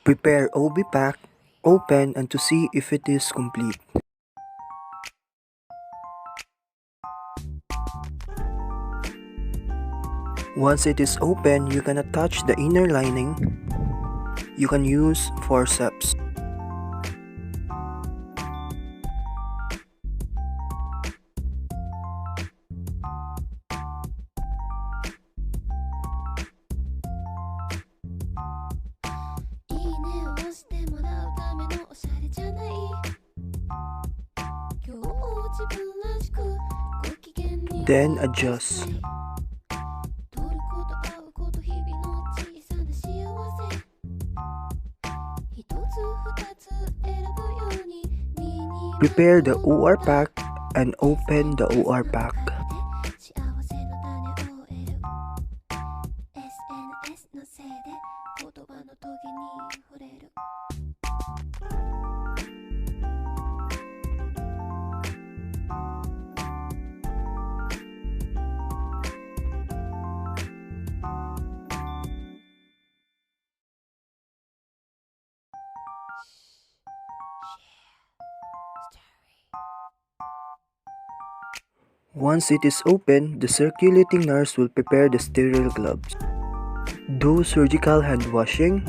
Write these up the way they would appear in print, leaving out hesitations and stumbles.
Prepare OB pack, open and to see if it is complete. Once it is open, you can attach the inner lining. You can use forceps. Then adjust. Prepare the OR pack and open the OR pack. Once it is open, the circulating nurse will prepare the sterile gloves. Do surgical hand washing.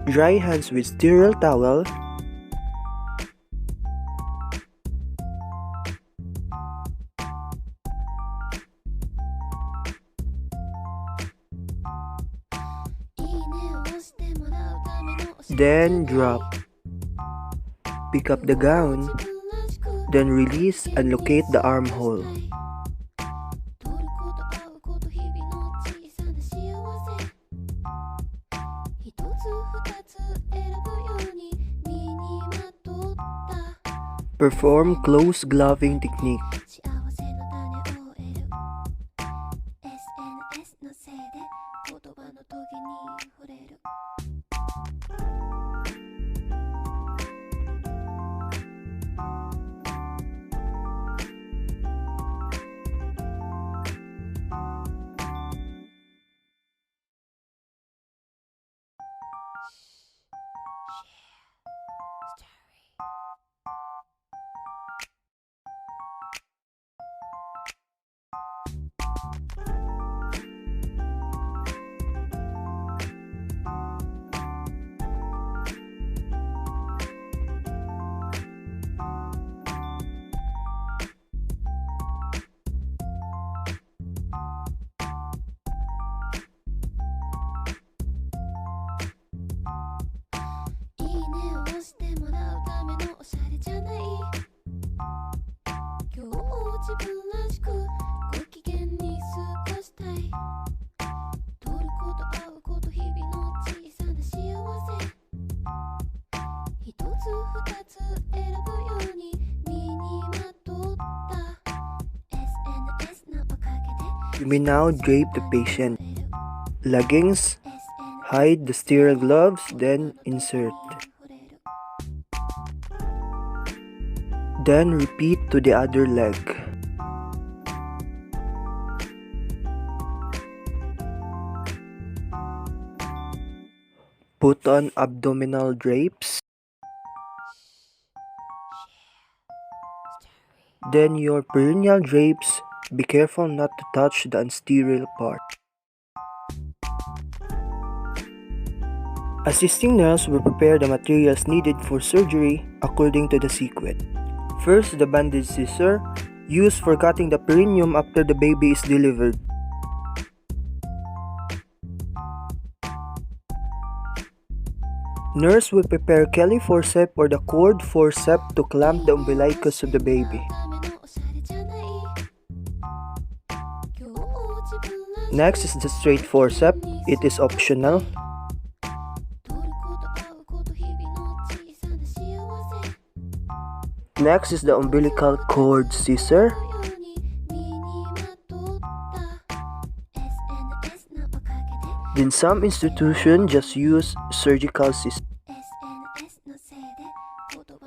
Dry hands with sterile towel. Then drop. Pick up the gown, then release and locate the armhole. Perform close gloving technique. You may now drape the patient. Leggings. Hide the sterile gloves, then insert. Then repeat to the other leg. Put on abdominal drapes. Then your perineal drapes. Be careful not to touch the unsterile part. Assisting nurse will prepare the materials needed for surgery according to the sequence. First, the bandage scissor, used for cutting the perineum after the baby is delivered. Nurse will prepare Kelly forceps or the cord forceps to clamp the umbilicus of the baby. Next is the straight forceps. It is optional. Next is the umbilical cord scissor. In some institutions just use surgical scissors.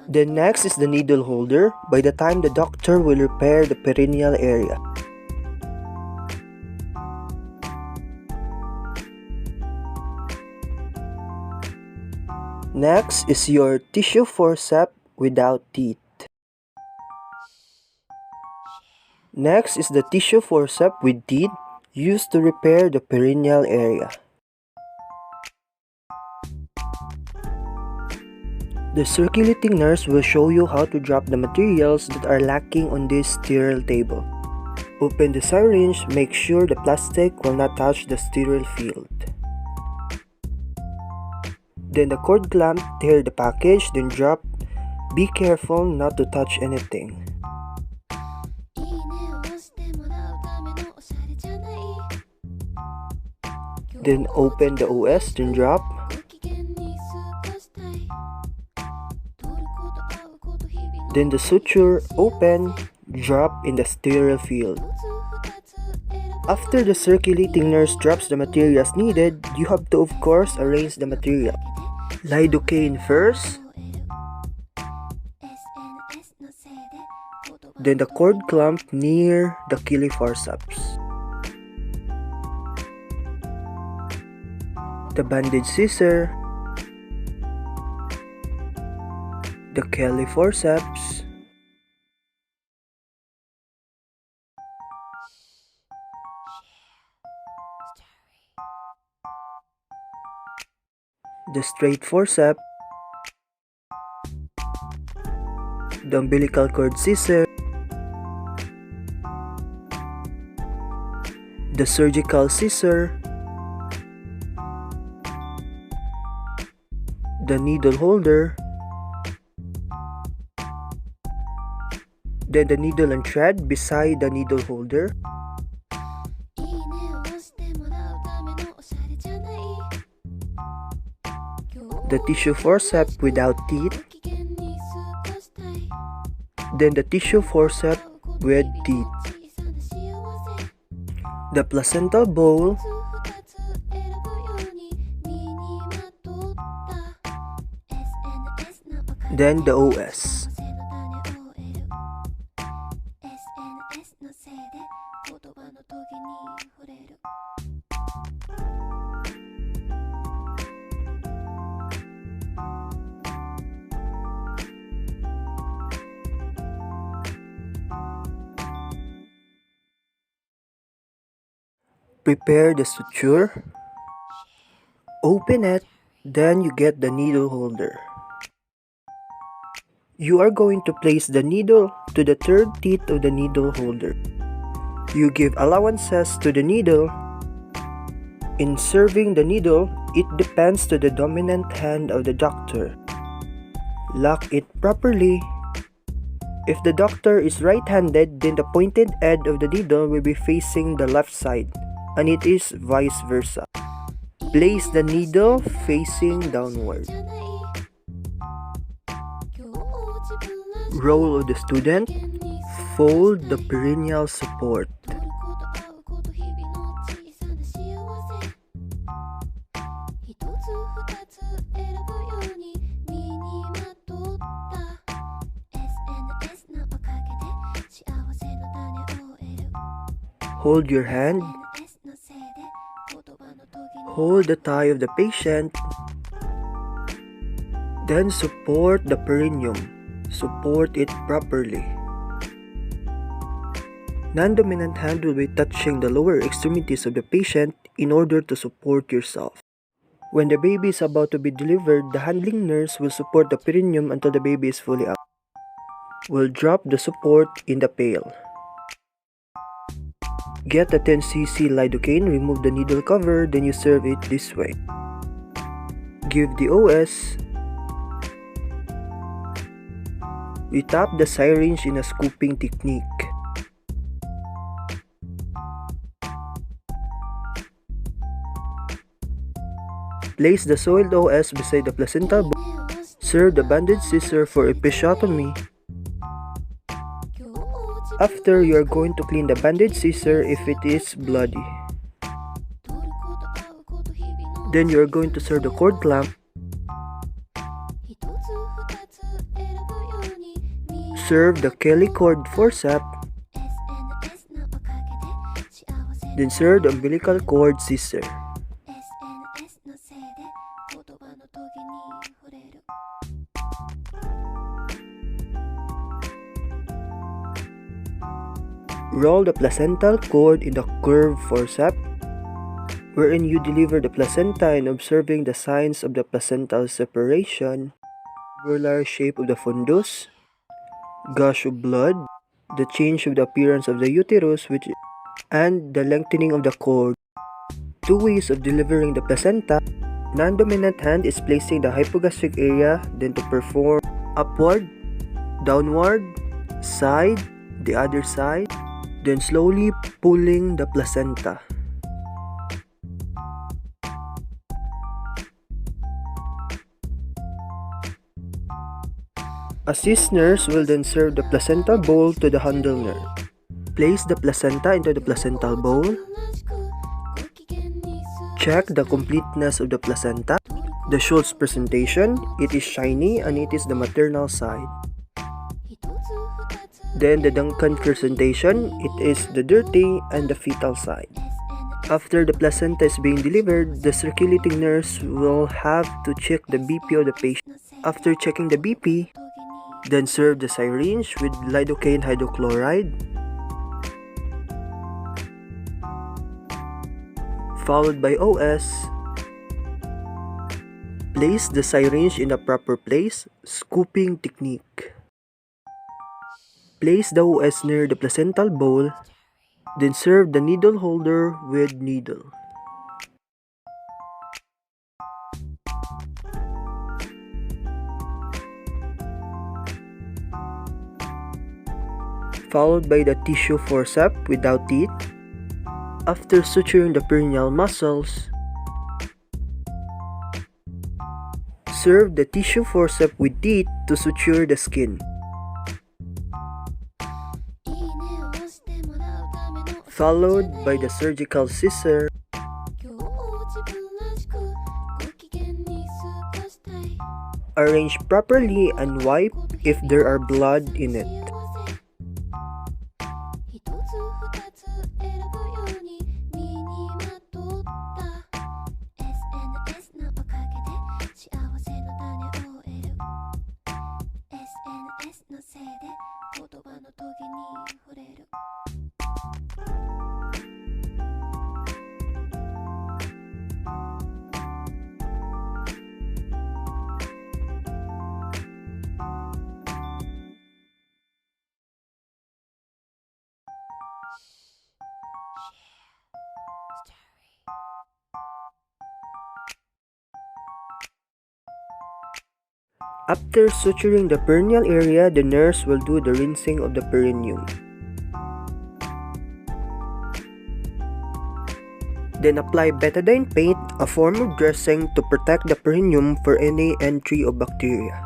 Then next is the needle holder. By the time the doctor will repair the perineal area. Next is your tissue forceps without teeth. Next is the tissue forceps with teeth used to repair the perineal area. The circulating nurse will show you how to drop the materials that are lacking on this sterile table. Open the syringe, make sure the plastic will not touch the sterile field. Then the cord clamp, tear the package, then drop. Be careful not to touch anything. Then open the OS, then drop. Then the suture, open, drop in the sterile field. After the circulating nurse drops the materials needed, you have to of course arrange the material. Lidocaine first, then the cord clamp near the forceps. The bandage scissor, the forceps, the straight forceps, the umbilical cord scissor, the surgical scissor, the needle holder, then the needle and thread beside the needle holder, the tissue forceps without teeth, then the tissue forceps with teeth, the placental bowl, then the OS. Prepare the suture, open it, then you get the needle holder. You are going to place the needle to the third teeth of the needle holder. You give allowances to the needle. In serving the needle, it depends to the dominant hand of the doctor. Lock it properly. If the doctor is right-handed, then the pointed end of the needle will be facing the left side, and it is vice versa. Place the needle facing downward. Role of the student, fold the perineal support. Hold your hand. Hold the thigh of the patient. Then support the perineum. Support it properly. Non-dominant hand will be touching the lower extremities of the patient in order to support yourself. When the baby is about to be delivered, the handling nurse will support the perineum until the baby is fully out. We'll drop the support in the pail. Get a 10 cc lidocaine, remove the needle cover, then you serve it this way. Give the OS. We tap the syringe in a scooping technique. Place the soiled OS beside the placenta bowl. Serve the bandage scissor for episiotomy. After, you are going to clean the bandage scissor if it is bloody. Then you are going to serve the cord clamp. Serve the cord forceps. Then serve the umbilical cord scissor. Roll the placental cord in the curved forceps, wherein you deliver the placenta and observing the signs of the placental separation, tubular shape of the fundus, gush of blood, the change of the appearance of the uterus, and the lengthening of the cord. 2 ways of delivering the placenta. Non-dominant hand is placing the hypogastric area, then to perform upward, downward, side, the other side, then slowly pulling the placenta. Assist nurse will then serve the placenta bowl to the handle nurse. Place the placenta into the placental bowl. Check the completeness of the placenta. The Schultz presentation, it is shiny and it is the maternal side. Then the Duncan presentation, it is the dirty and the fetal side. After the placenta is being delivered, the circulating nurse will have to check the BP of the patient. After checking the BP, then serve the syringe with lidocaine hydrochloride, followed by OS. Place the syringe in the proper place, scooping technique. Place the OS near the placental bowl, then serve the needle holder with needle. Followed by the tissue forceps without teeth. After suturing the perineal muscles, serve the tissue forceps with teeth to suture the skin. Followed by the surgical scissor. Arrange properly and wipe if there are blood in it. After suturing the perineal area, the nurse will do the rinsing of the perineum. Then apply betadine paint, a form of dressing to protect the perineum for any entry of bacteria.